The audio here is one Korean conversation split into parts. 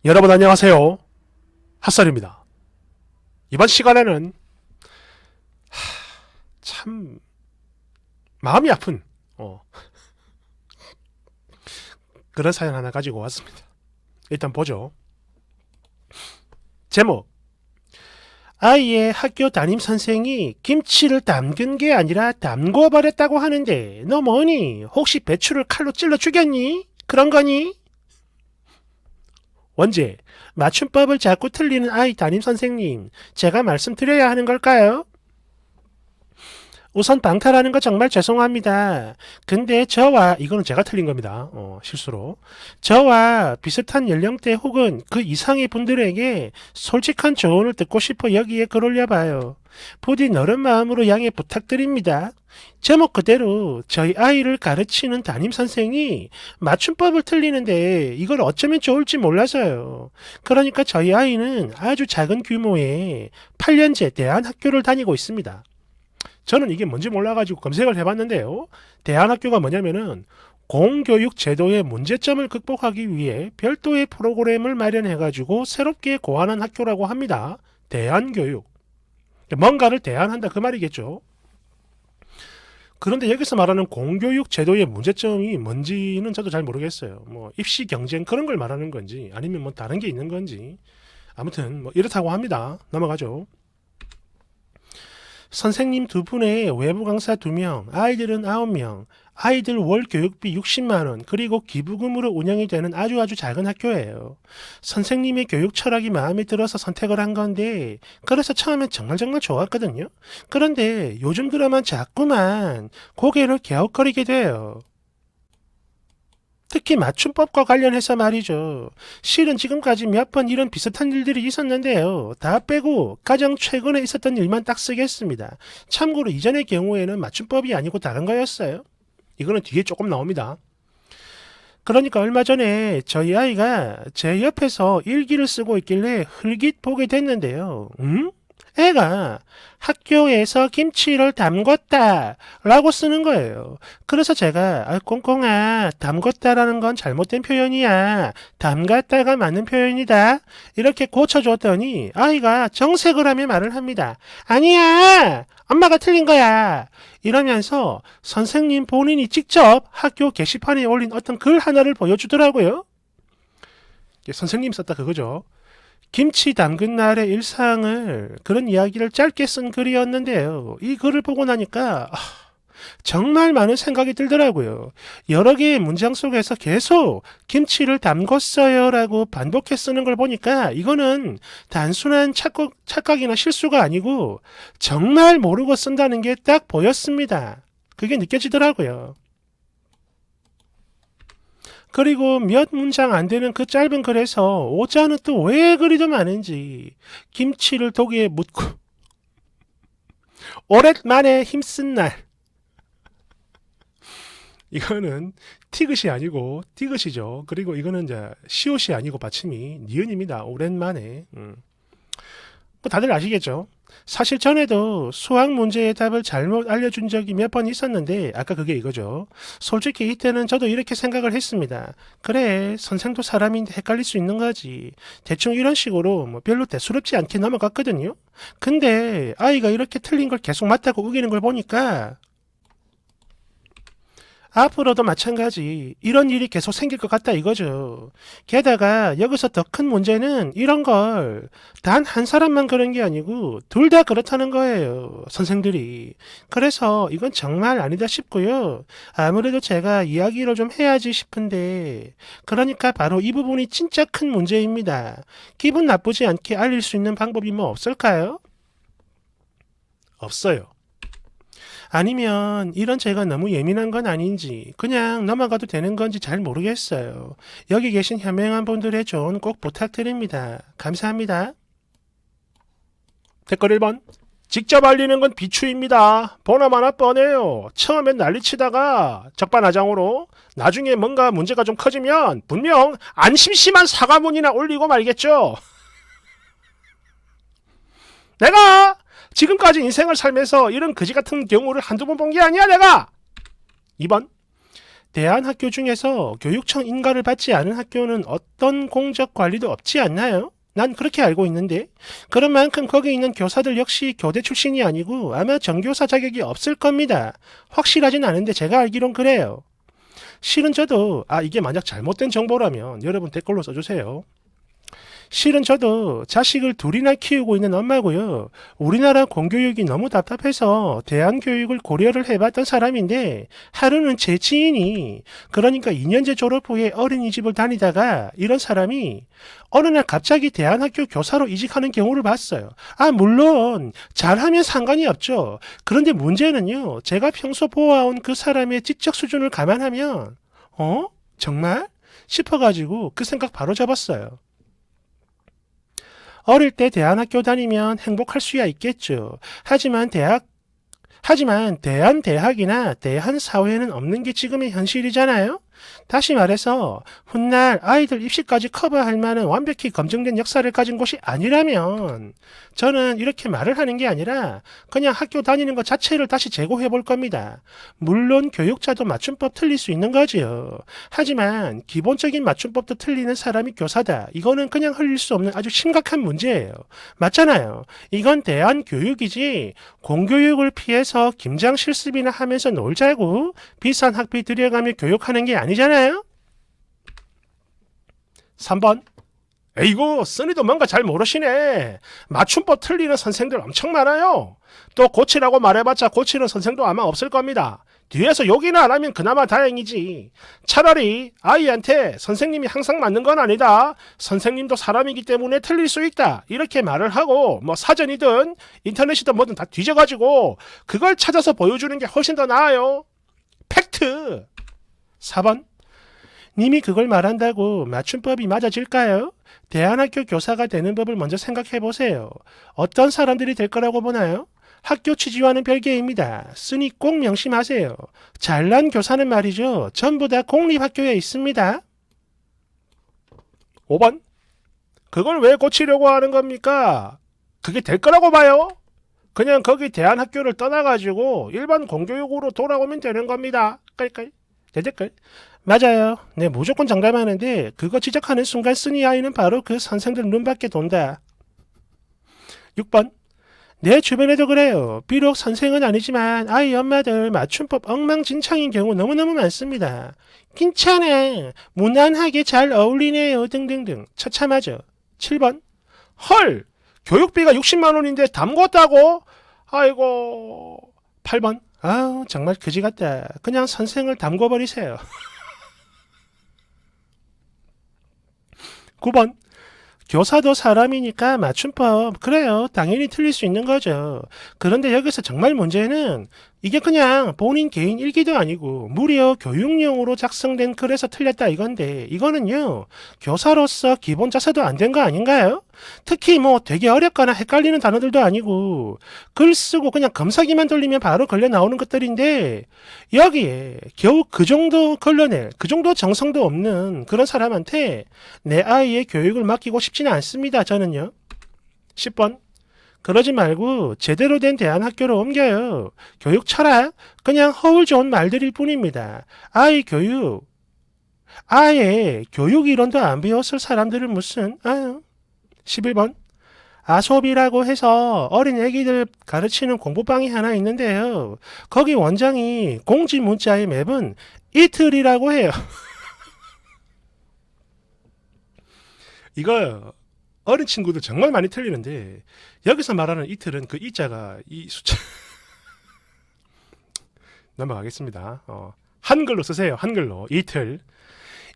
여러분 안녕하세요. 핫설입니다. 이번 시간에는 참 마음이 아픈 그런 사연 하나 가지고 왔습니다. 일단 보죠. 제목: 아이의 학교 담임 선생이 김치를 담근 게 아니라 담궈버렸다고 하는데 너 뭐니? 혹시 배추를 칼로 찔러 죽였니? 그런 거니? 원제: 맞춤법을 자꾸 틀리는 아이 담임 선생님, 제가 말씀드려야 하는 걸까요? 우선 방탈하는 거 정말 죄송합니다. 근데 저와, 이거는 제가 틀린 겁니다. 실수로. 저와 비슷한 연령대 혹은 그 이상의 분들에게 솔직한 조언을 듣고 싶어 여기에 글 올려봐요. 부디 너른 마음으로 양해 부탁드립니다. 제목 그대로 저희 아이를 가르치는 담임선생이 맞춤법을 틀리는데 이걸 어쩌면 좋을지 몰라서요. 그러니까 저희 아이는 아주 작은 규모의 8년제 대안학교를 다니고 있습니다. 저는 이게 뭔지 몰라가지고 검색을 해봤는데요. 대안학교가 뭐냐면은 공교육 제도의 문제점을 극복하기 위해 별도의 프로그램을 마련해가지고 새롭게 고안한 학교라고 합니다. 대안교육. 뭔가를 대안한다 그 말이겠죠. 그런데 여기서 말하는 공교육 제도의 문제점이 뭔지는 저도 잘 모르겠어요. 뭐 입시 경쟁 그런 걸 말하는 건지 아니면 뭐 다른 게 있는 건지 아무튼 뭐 이렇다고 합니다. 넘어가죠. 선생님 2분에 외부 강사 2명, 아이들은 9명, 아이들 월 교육비 60만원, 그리고 기부금으로 운영이 되는 아주 작은 학교예요. 선생님의 교육 철학이 마음에 들어서 선택을 한 건데, 그래서 처음엔 정말 좋았거든요. 그런데 요즘 들어만 자꾸만 고개를 갸웃거리게 돼요. 특히 맞춤법과 관련해서 말이죠. 실은 지금까지 몇 번 이런 비슷한 일들이 있었는데요. 다 빼고 가장 최근에 있었던 일만 딱 쓰겠습니다. 참고로 이전의 경우에는 맞춤법이 아니고 다른 거였어요. 이거는 뒤에 조금 나옵니다. 그러니까 얼마 전에 저희 아이가 제 옆에서 일기를 쓰고 있길래 흘깃 보게 됐는데요. 애가 학교에서 김치를 담궜다 라고 쓰는 거예요. 그래서 제가 꽁꽁아, 담궜다라는 건 잘못된 표현이야. 담갔다가 맞는 표현이다. 이렇게 고쳐줬더니 아이가 정색을 하며 말을 합니다. 아니야, 엄마가 틀린 거야. 이러면서 선생님 본인이 직접 학교 게시판에 올린 어떤 글 하나를 보여주더라고요. 선생님 썼다 그거죠. 김치 담근 날의 일상을, 그런 이야기를 짧게 쓴 글이었는데요. 이 글을 보고 나니까 정말 많은 생각이 들더라고요. 여러 개의 문장 속에서 계속 김치를 담궜어요 라고 반복해 쓰는 걸 보니까 이거는 단순한 착각이나 실수가 아니고 정말 모르고 쓴다는 게 딱 보였습니다. 그게 느껴지더라고요. 그리고 몇 문장 안 되는 그 짧은 글에서 오자는 또 왜 그리도 많은지, 김치를 독에 묻고 오랜만에 힘쓴 날, 이거는 티귿이 아니고 띠귿이죠. 그리고 이거는 이제 시옷이 아니고 받침이 니은입니다. 오랜만에. 뭐 다들 아시겠죠? 사실 전에도 수학 문제의 답을 잘못 알려준 적이 몇 번 있었는데 아까 그게 이거죠. 솔직히 이때는 저도 이렇게 생각을 했습니다. 그래, 선생도 사람인데 헷갈릴 수 있는 거지. 대충 이런 식으로 뭐 별로 대수롭지 않게 넘어갔거든요. 근데 아이가 이렇게 틀린 걸 계속 맞다고 우기는 걸 보니까 앞으로도 마찬가지 이런 일이 계속 생길 것 같다 이거죠. 게다가 여기서 더 큰 문제는 이런 걸 단 한 사람만 그런 게 아니고 둘 다 그렇다는 거예요. 선생들이. 그래서 이건 정말 아니다 싶고요. 아무래도 제가 이야기를 좀 해야지 싶은데, 그러니까 바로 이 부분이 진짜 큰 문제입니다. 기분 나쁘지 않게 알릴 수 있는 방법이 뭐 없을까요? 없어요. 아니면 이런 제가 너무 예민한 건 아닌지 그냥 넘어가도 되는 건지 잘 모르겠어요. 여기 계신 현명한 분들의 조언 꼭 부탁드립니다. 감사합니다. 댓글 1번. 직접 알리는 건 비추입니다. 보나마나 뻔해요. 처음엔 난리치다가 적반하장으로 나중에 뭔가 문제가 좀 커지면 분명 안 심심한 사과문이나 올리고 말겠죠. 내가 지금까지 인생을 살면서 이런 거지 같은 경우를 한두 번 본 게 아니야 내가. 2번. 대한학교 중에서 교육청 인가를 받지 않은 학교는 어떤 공적 관리도 없지 않나요? 난 그렇게 알고 있는데. 그런 만큼 거기 있는 교사들 역시 교대 출신이 아니고 아마 전교사 자격이 없을 겁니다. 확실하진 않은데 제가 알기론 그래요. 실은 저도 이게 만약 잘못된 정보라면 여러분 댓글로 써주세요. 실은 저도 자식을 둘이나 키우고 있는 엄마고요. 우리나라 공교육이 너무 답답해서 대안교육을 고려를 해봤던 사람인데 하루는 제 지인이 그러니까 2년제 졸업 후에 어린이집을 다니다가 이런 사람이 어느 날 갑자기 대안학교 교사로 이직하는 경우를 봤어요. 물론 잘하면 상관이 없죠. 그런데 문제는요. 제가 평소 보아온 그 사람의 지적 수준을 감안하면 정말? 싶어가지고 그 생각 바로 잡았어요. 어릴 때 대안학교 다니면 행복할 수야 있겠죠. 하지만 대한대학이나 대한사회는 없는 게 지금의 현실이잖아요. 다시 말해서 훗날 아이들 입시까지 커버할 만한 완벽히 검증된 역사를 가진 곳이 아니라면 저는 이렇게 말을 하는 게 아니라 그냥 학교 다니는 것 자체를 다시 재고해 볼 겁니다. 물론 교육자도 맞춤법 틀릴 수 있는 거지요. 하지만 기본적인 맞춤법도 틀리는 사람이 교사다. 이거는 그냥 흘릴 수 없는 아주 심각한 문제예요. 맞잖아요. 이건 대안교육이지 공교육을 피해서 김장 실습이나 하면서 놀자고 비싼 학비 들여가며 교육하는 게 아니잖아요. 3번. 에이구, 써니도 뭔가 잘 모르시네. 맞춤법 틀리는 선생들 엄청 많아요. 또 고치라고 말해봤자 고치는 선생도 아마 없을 겁니다. 뒤에서 욕이나 안 하면 그나마 다행이지. 차라리 아이한테 선생님이 항상 맞는 건 아니다. 선생님도 사람이기 때문에 틀릴 수 있다. 이렇게 말을 하고 사전이든 인터넷이든 뭐든 다 뒤져가지고 그걸 찾아서 보여주는 게 훨씬 더 나아요. 팩트. 4번. 님이 그걸 말한다고 맞춤법이 맞아질까요? 대안학교 교사가 되는 법을 먼저 생각해 보세요. 어떤 사람들이 될 거라고 보나요? 학교 취지와는 별개입니다. 쓰니 꼭 명심하세요. 잘난 교사는 말이죠. 전부 다 공립학교에 있습니다. 5번. 그걸 왜 고치려고 하는 겁니까? 그게 될 거라고 봐요? 그냥 거기 대안학교를 떠나가지고 일반 공교육으로 돌아오면 되는 겁니다. 깔깔. 대댓글. 맞아요. 네, 무조건 장담하는데 그거 지적하는 순간 쓰니 아이는 바로 그 선생들 눈밖에 돈다. 6번. 내 주변에도 그래요. 비록 선생은 아니지만 아이 엄마들 맞춤법 엉망진창인 경우 너무너무 많습니다. 괜찮아. 무난하게 잘 어울리네요. 등등등. 처참하죠. 7번. 헐! 교육비가 60만 원인데 담궜다고? 아이고. 8번. 정말 그지 같다. 그냥 선생을 담궈버리세요. 9번. 교사도 사람이니까 맞춤법 그래요. 당연히 틀릴 수 있는 거죠. 그런데 여기서 정말 문제는 이게 그냥 본인 개인 일기도 아니고 무려 교육용으로 작성된 글에서 틀렸다 이건데 이거는요. 교사로서 기본 자세도 안 된 거 아닌가요? 특히 되게 어렵거나 헷갈리는 단어들도 아니고 글 쓰고 그냥 검사기만 돌리면 바로 걸려 나오는 것들인데 여기에 겨우 그 정도 걸러낼 그 정도 정성도 없는 그런 사람한테 내 아이의 교육을 맡기고 싶지는 않습니다. 저는요. 10번. 그러지 말고 제대로 된 대안학교로 옮겨요. 교육 철학 그냥 허울 좋은 말들일 뿐입니다. 아이 교육 아예 교육 이론도 안 배웠을 사람들은 무슨 11번. 아소비라고 해서 어린 애기들 가르치는 공부방이 하나 있는데요. 거기 원장이 공지 문자의 맵은 이틀이라고 해요. 이거 어린 친구들 정말 많이 틀리는데 여기서 말하는 이틀은 그 이자가 이 숫자 넘어가겠습니다. 한글로 쓰세요. 한글로 이틀.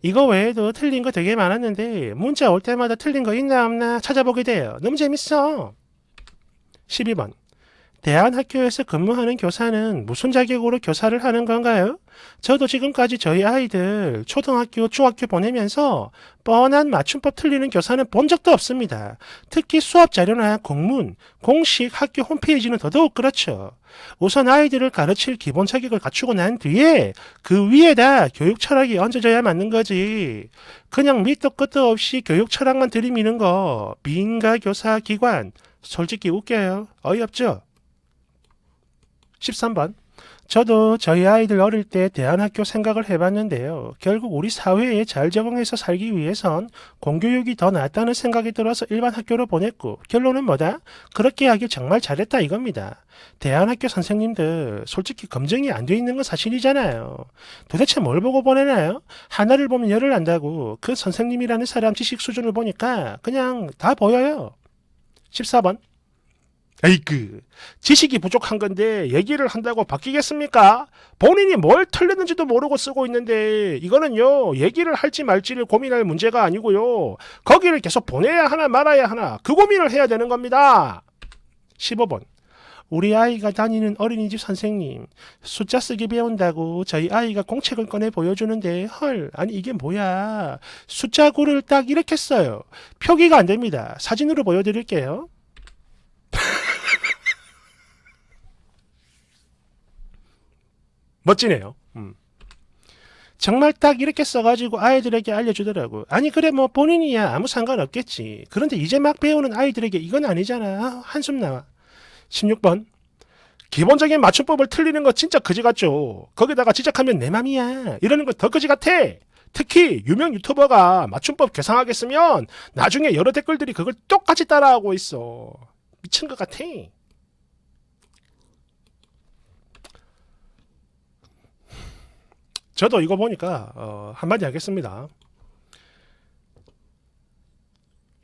이거 외에도 틀린 거 되게 많았는데 문자 올 때마다 틀린 거 있나 없나 찾아보게 돼요. 너무 재밌어. 12번. 대안학교에서 근무하는 교사는 무슨 자격으로 교사를 하는 건가요? 저도 지금까지 저희 아이들 초등학교, 중학교 보내면서 뻔한 맞춤법 틀리는 교사는 본 적도 없습니다. 특히 수업 자료나 공문, 공식 학교 홈페이지는 더더욱 그렇죠. 우선 아이들을 가르칠 기본 자격을 갖추고 난 뒤에 그 위에다 교육 철학이 얹어져야 맞는 거지. 그냥 밑도 끝도 없이 교육 철학만 들이미는 거 민가 교사 기관 솔직히 웃겨요. 어이없죠? 13번. 저도 저희 아이들 어릴 때 대안학교 생각을 해봤는데요. 결국 우리 사회에 잘 적응해서 살기 위해선 공교육이 더 낫다는 생각이 들어서 일반 학교로 보냈고, 결론은 뭐다? 그렇게 하길 정말 잘했다 이겁니다. 대안학교 선생님들 솔직히 검증이 안 돼 있는 건 사실이잖아요. 도대체 뭘 보고 보내나요? 하나를 보면 열을 난다고 그 선생님이라는 사람 지식 수준을 보니까 그냥 다 보여요. 14번. 에이그, 지식이 부족한 건데 얘기를 한다고 바뀌겠습니까? 본인이 뭘 틀렸는지도 모르고 쓰고 있는데 이거는요, 얘기를 할지 말지를 고민할 문제가 아니고요, 거기를 계속 보내야 하나 말아야 하나 그 고민을 해야 되는 겁니다. 15번. 우리 아이가 다니는 어린이집 선생님, 숫자 쓰기 배운다고 저희 아이가 공책을 꺼내 보여주는데 헐, 아니 이게 뭐야? 숫자 구를 딱 이렇게 써요. 표기가 안 됩니다. 사진으로 보여드릴게요. 멋지네요. 정말 딱 이렇게 써가지고 아이들에게 알려주더라고. 아니 그래 뭐 본인이야 아무 상관없겠지. 그런데 이제 막 배우는 아이들에게 이건 아니잖아. 아, 한숨 나와. 16번. 기본적인 맞춤법을 틀리는 거 진짜 그지 같죠. 거기다가 지적하면 내 맘이야 이러는 거 더 그지 같아. 특히 유명 유튜버가 맞춤법 개상하겠으면 나중에 여러 댓글들이 그걸 똑같이 따라하고 있어. 미친 것 같아. 저도 이거 보니까 한마디 하겠습니다.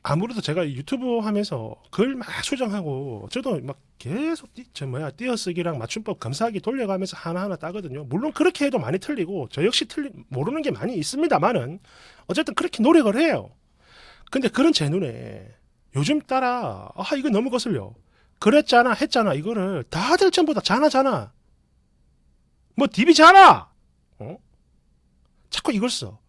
아무래도 제가 유튜브 하면서 글 막 수정하고 저도 막 계속 띄어쓰기랑 맞춤법 검사하기 돌려가면서 하나하나 따거든요. 물론 그렇게 해도 많이 틀리고 저 역시 모르는 게 많이 있습니다만은 어쨌든 그렇게 노력을 해요. 근데 그런 제 눈에 요즘 따라 이거 너무 거슬려. 그랬잖아 했잖아 이거를 다들 전부 다 자나자나 뭐 DB잖아. 자꾸 이걸 써.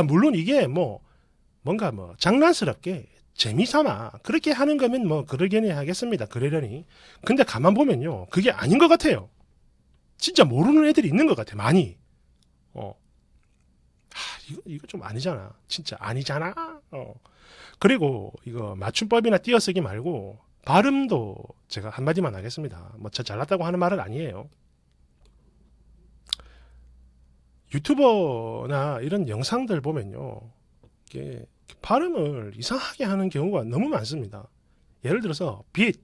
물론 이게 뭔가 장난스럽게 재미삼아 그렇게 하는 거면 그러려니 하겠습니다. 그러려니. 근데 가만 보면요, 그게 아닌 것 같아요. 진짜 모르는 애들이 있는 것 같아. 많이. 이거 좀 아니잖아. 진짜 아니잖아. 그리고 이거 맞춤법이나 띄어쓰기 말고 발음도 제가 한마디만 하겠습니다. 저 잘났다고 하는 말은 아니에요. 유튜버나 이런 영상들 보면요, 이게 발음을 이상하게 하는 경우가 너무 많습니다. 예를 들어서 빛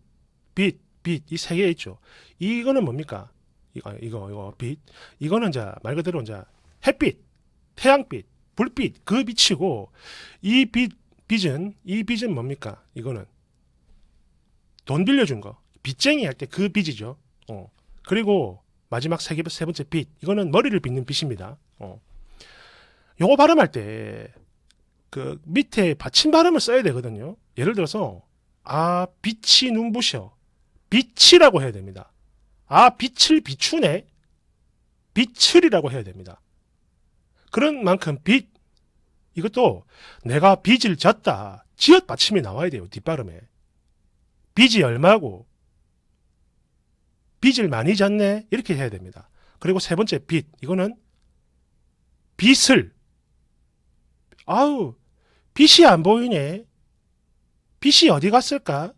이 세 개 있죠. 이거는 뭡니까? 이거 빛. 이거는 말 그대로 햇빛, 태양빛, 불빛 그 빛이고, 이 빛은 뭡니까? 이거는 돈 빌려준 거, 빚쟁이 할 때 그 빚이죠. 그리고 마지막 세 번째 빛, 이거는 머리를 빗는 빛입니다. 요거 발음할 때 그 밑에 받침 발음을 써야 되거든요. 예를 들어서 빛이 눈부셔, 빛이라고 해야 됩니다. 빛을 비추네, 빛을이라고 해야 됩니다. 그런 만큼 빛, 이것도 내가 빚을 졌다, 지읒 받침이 나와야 돼요. 뒷발음에. 빚이 얼마고, 빚을 많이 졌네, 이렇게 해야 됩니다. 그리고 세 번째 빛, 이거는 빛을, 빛이 안 보이네, 빛이 어디 갔을까,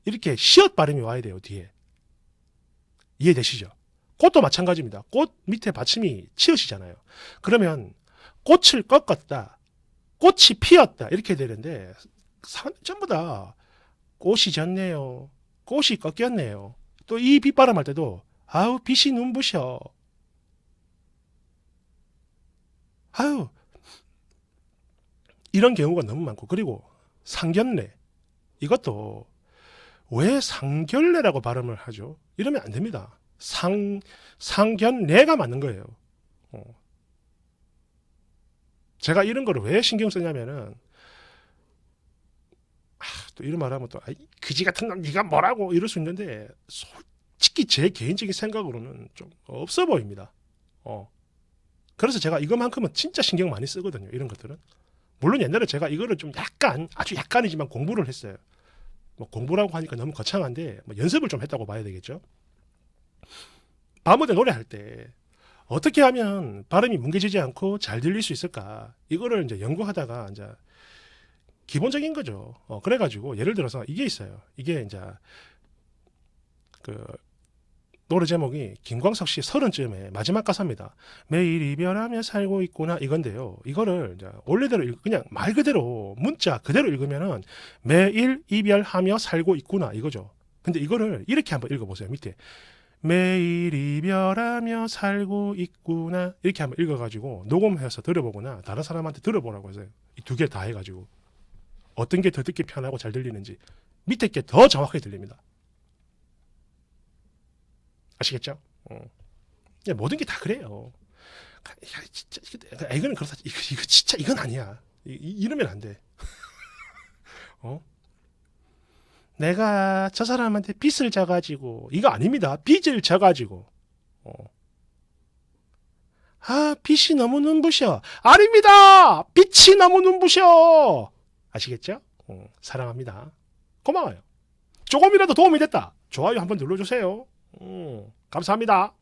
이렇게 시옷 발음이 와야 돼요. 뒤에. 이해되시죠? 꽃도 마찬가지입니다. 꽃 밑에 받침이 치읓이잖아요. 그러면 꽃을 꺾었다, 꽃이 피었다, 이렇게 되는데 전부 다 꽃이 졌네요, 꽃이 꺾였네요. 또 이 빛 발음할 때도 빛이 눈부셔, 이런 경우가 너무 많고. 그리고 상견례, 이것도 왜 상견례라고 발음을 하죠? 이러면 안 됩니다. 상견례가 맞는 거예요. 제가 이런 거를 왜 신경 쓰냐면은, 또 이런 말 하면 또 그지 같은 놈 네가 뭐라고 이럴 수 있는데, 솔직히 제 개인적인 생각으로는 좀 없어 보입니다. 그래서 제가 이것만큼은 진짜 신경 많이 쓰거든요. 이런 것들은. 물론 옛날에 제가 이거를 좀 아주 약간이지만 공부를 했어요. 공부라고 하니까 너무 거창한데 연습을 좀 했다고 봐야 되겠죠. 밤무대 노래할 때 어떻게 하면 발음이 뭉개지지 않고 잘 들릴 수 있을까, 이거를 연구하다가 기본적인 거죠. 그래가지고 예를 들어서 이게 있어요. 이게 노래 제목이 김광석 씨 30쯤에 마지막 가사입니다. 매일 이별하며 살고 있구나 이건데요. 이거를 이제 원래대로 그냥 말 그대로 문자 그대로 읽으면은 매일 이별하며 살고 있구나 이거죠. 근데 이거를 이렇게 한번 읽어보세요. 밑에 매일 이별하며 살고 있구나 이렇게 한번 읽어가지고 녹음해서 들어보거나 다른 사람한테 들어보라고 해서 이 두 개 다 해가지고 어떤 게 더 듣기 편하고 잘 들리는지 밑에 게 더 정확하게 들립니다. 아시겠죠? 야, 모든 게 다 그래요. 야, 진짜 이거는 그렇다. 이거 진짜 이건 아니야. 이러면 안 돼. 어? 내가 저 사람한테 빚을 져가지고 이거 아닙니다. 빚을 져가지고 빚이 너무 눈부셔. 아닙니다. 빛이 너무 눈부셔. 아시겠죠? 사랑합니다. 고마워요. 조금이라도 도움이 됐다. 좋아요 한번 눌러주세요. 감사합니다.